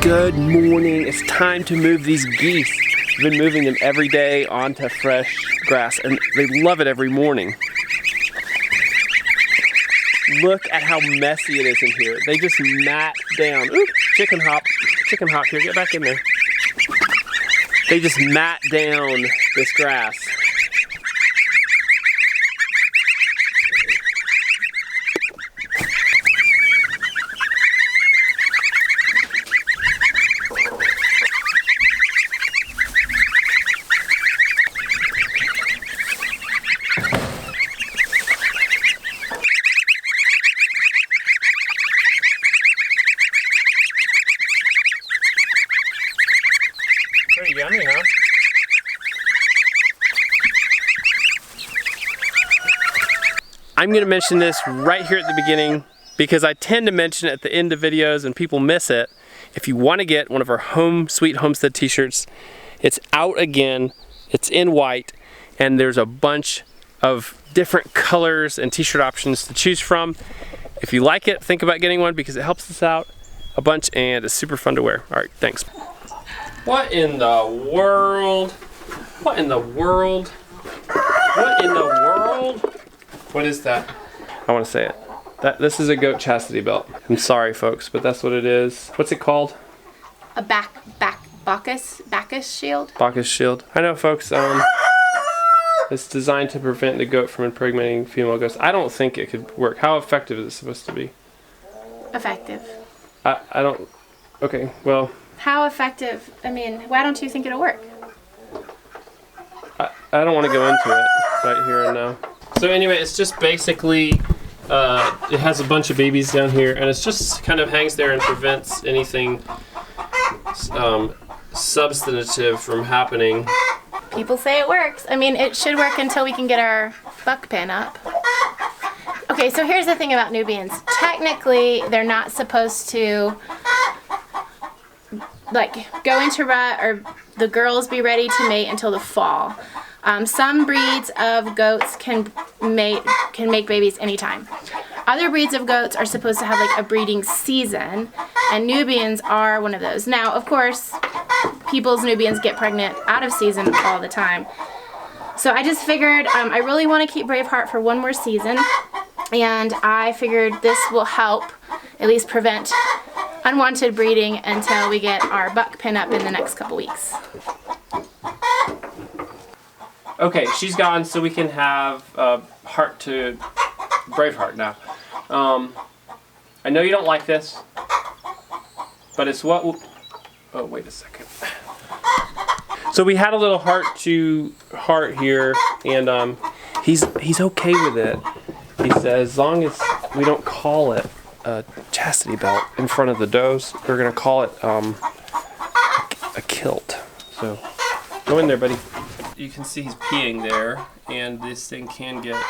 Good morning. It's time to move these geese. I've been moving them every day onto fresh grass, and they love it every morning. Look at how messy it is in here. They just mat down. Oop, chicken hop here, get back in there. They just mat down this grass. Pretty yummy, huh? I'm going to mention this right here at the beginning because I tend to mention it at the end of videos and people miss it. If you want to get one of our Sweet Homestead t-shirts, it's out again, it's in white, and there's a bunch of different colors and t-shirt options to choose from. If you like it, think about getting one because it helps us out a bunch and it's super fun to wear. All right, thanks. What in the world? What in the world? What in the world? What is that? I want to say it. This is a goat chastity belt. I'm sorry, folks, but that's what it is. What's it called? A Bacchus shield. Bacchus shield. I know, folks. It's designed to prevent the goat from impregnating female goats. I don't think it could work. How effective is it supposed to be? Effective. I don't. Okay, well. How effective? I mean, why don't you think it'll work? I don't want to go into it right here and now. So anyway, it's just basically, it has a bunch of babies down here, and it's just kind of hangs there and prevents anything substantive from happening. People say it works. I mean, it should work until we can get our buck pen up. Okay, so here's the thing about Nubians. Technically, they're not supposed to go into rut or the girls be ready to mate until the fall. Some breeds of goats can make babies anytime. Other breeds of goats are supposed to have a breeding season, and Nubians are one of those. Now, of course, people's Nubians get pregnant out of season all the time. So I just figured I really want to keep Braveheart for one more season, and I figured this will help at least prevent unwanted breeding until we get our buck pen up in the next couple weeks. Okay, she's gone, so we can have Heart to Braveheart now. I know you don't like this, but it's what oh, wait a second. So we had a little Heart to Heart here, and he's okay with it. He says as long as we don't call it a chastity belt in front of the does, we're gonna call it a kilt. So go in there, buddy. You can see he's peeing there, and this thing can get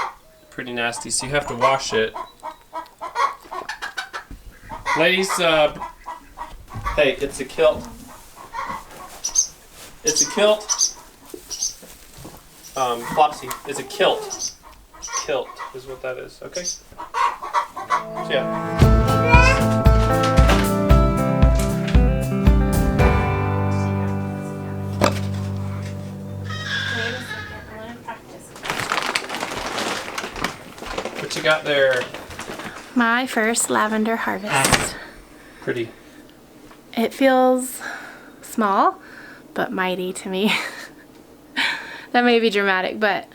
pretty nasty, so you have to wash it. Ladies, hey, it's a kilt. It's a kilt. Flopsy, it's a kilt. Kilt is what that is, okay? So yeah. What you got there? My first lavender harvest. Pretty. It feels small, but mighty to me. That may be dramatic, but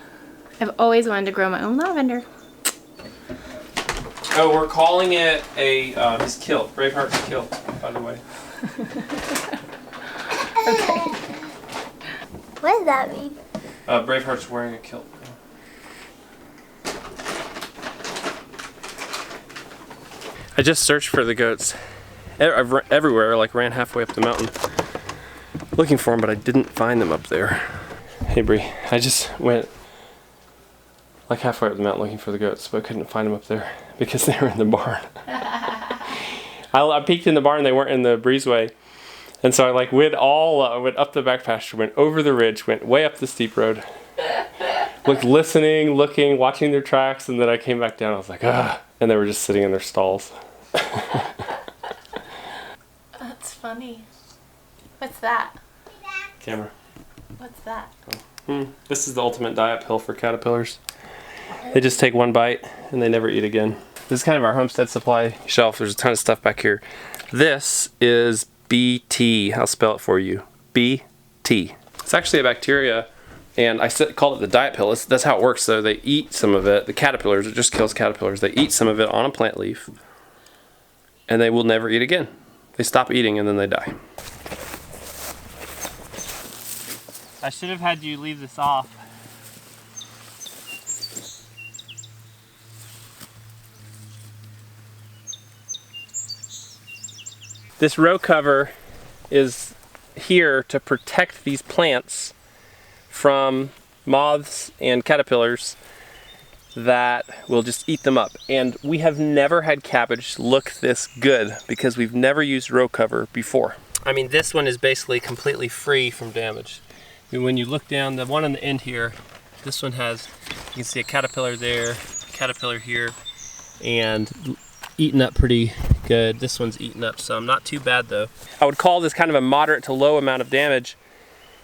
I've always wanted to grow my own lavender. Oh, we're calling it his kilt, Braveheart's kilt, by the way. Okay. What does that mean? Braveheart's wearing a kilt. I just searched for the goats everywhere, ran halfway up the mountain looking for them, but I didn't find them up there. Hey Bree, I just went halfway up the mountain looking for the goats, but I couldn't find them up there because they were in the barn. I peeked in the barn, they weren't in the breezeway, and so I went up the back pasture, went over the ridge, went way up the steep road, listening, looking, watching their tracks, and then I came back down. I was like, ah, and they were just sitting in their stalls. That's funny. What's that? Camera. What's that? This is the ultimate diet pill for caterpillars. They just take one bite and they never eat again. This is kind of our homestead supply shelf. There's a ton of stuff back here. This is BT. I'll spell it for you. BT. It's actually a bacteria, and I called it the diet pill. That's how it works. So they eat some of it. The caterpillars, it just kills caterpillars. They eat some of it on a plant leaf, and they will never eat again. They stop eating and then they die. I should have had you leave this off. This row cover is here to protect these plants from moths and caterpillars that will just eat them up. And we have never had cabbage look this good because we've never used row cover before. I mean, this one is basically completely free from damage. I mean, when you look down, the one on the end here, this one has, you can see a caterpillar there, a caterpillar here, and eaten up pretty good. This one's eaten up some, not too bad though. I would call this kind of a moderate to low amount of damage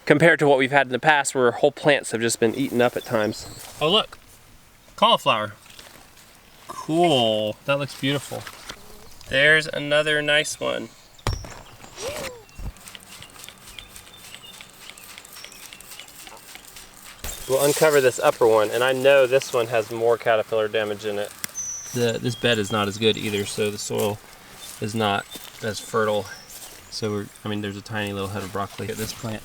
compared to what we've had in the past where whole plants have just been eaten up at times. Oh look, cauliflower. Cool, that looks beautiful. There's another nice one. We'll uncover this upper one, and I know this one has more caterpillar damage in it. This bed is not as good either, so the soil is not as fertile. So there's a tiny little head of broccoli at this plant.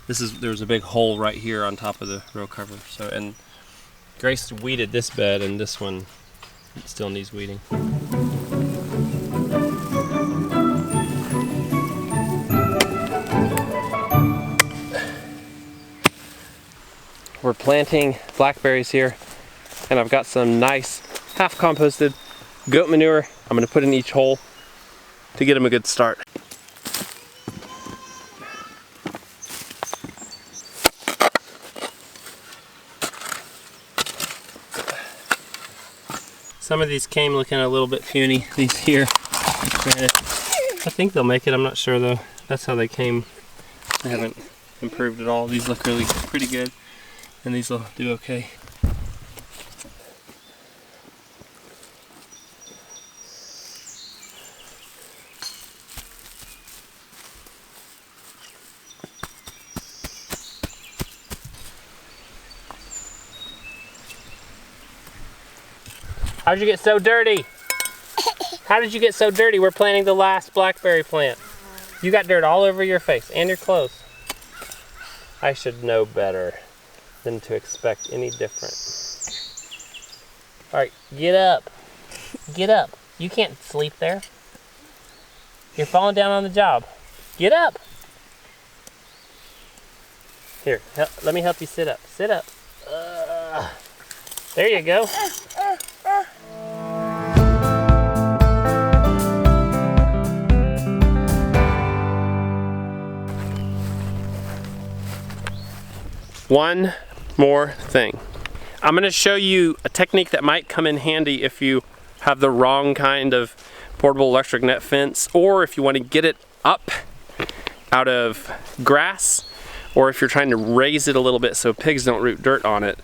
There's a big hole right here on top of the row cover. So, and Grace weeded this bed, and this one still needs weeding. We're planting blackberries here, and I've got some nice half composted goat manure I'm going to put in each hole to get them a good start. Some of these came looking a little bit puny. These here, I think they'll make it. I'm not sure though. That's how they came. They haven't improved at all. These look really pretty good, and these will do okay. How'd you get so dirty? How did you get so dirty? We're planting the last blackberry plant. You got dirt all over your face and your clothes. I should know better than to expect any different. All right, get up. Get up. You can't sleep there. You're falling down on the job. Get up. Here, let me help you sit up. Sit up. There you go. One more thing. I'm going to show you a technique that might come in handy if you have the wrong kind of portable electric net fence, or if you want to get it up out of grass, or if you're trying to raise it a little bit so pigs don't root dirt on it.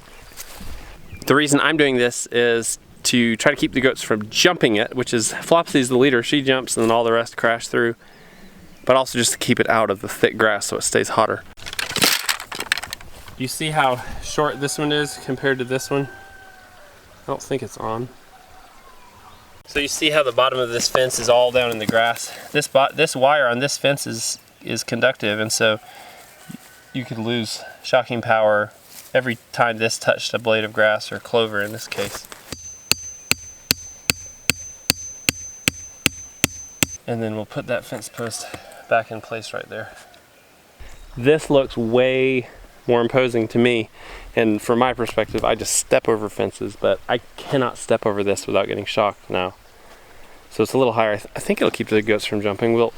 The reason I'm doing this is to try to keep the goats from jumping it, which is Flopsy's the leader. She jumps and then all the rest crash through, but also just to keep it out of the thick grass so it stays hotter. You see how short this one is compared to this one? I don't think it's on. So you see how the bottom of this fence is all down in the grass. This wire on this fence is conductive, and so you could lose shocking power every time this touched a blade of grass, or clover in this case. And then we'll put that fence post back in place right there. This looks way more imposing to me, and from my perspective I just step over fences, but I cannot step over this without getting shocked now. So it's a little higher. I think it'll keep the goats from jumping. We'll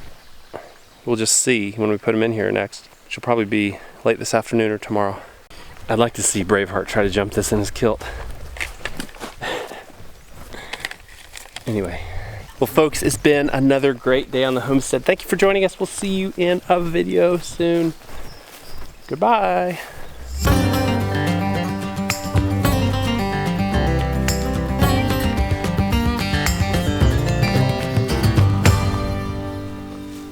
just see when we put them in here next, which will probably be late this afternoon or tomorrow. I'd like to see Braveheart try to jump this in his kilt. Anyway, Well, folks, it's been another great day on the homestead. Thank you for joining us. We'll see you in a video soon. Goodbye.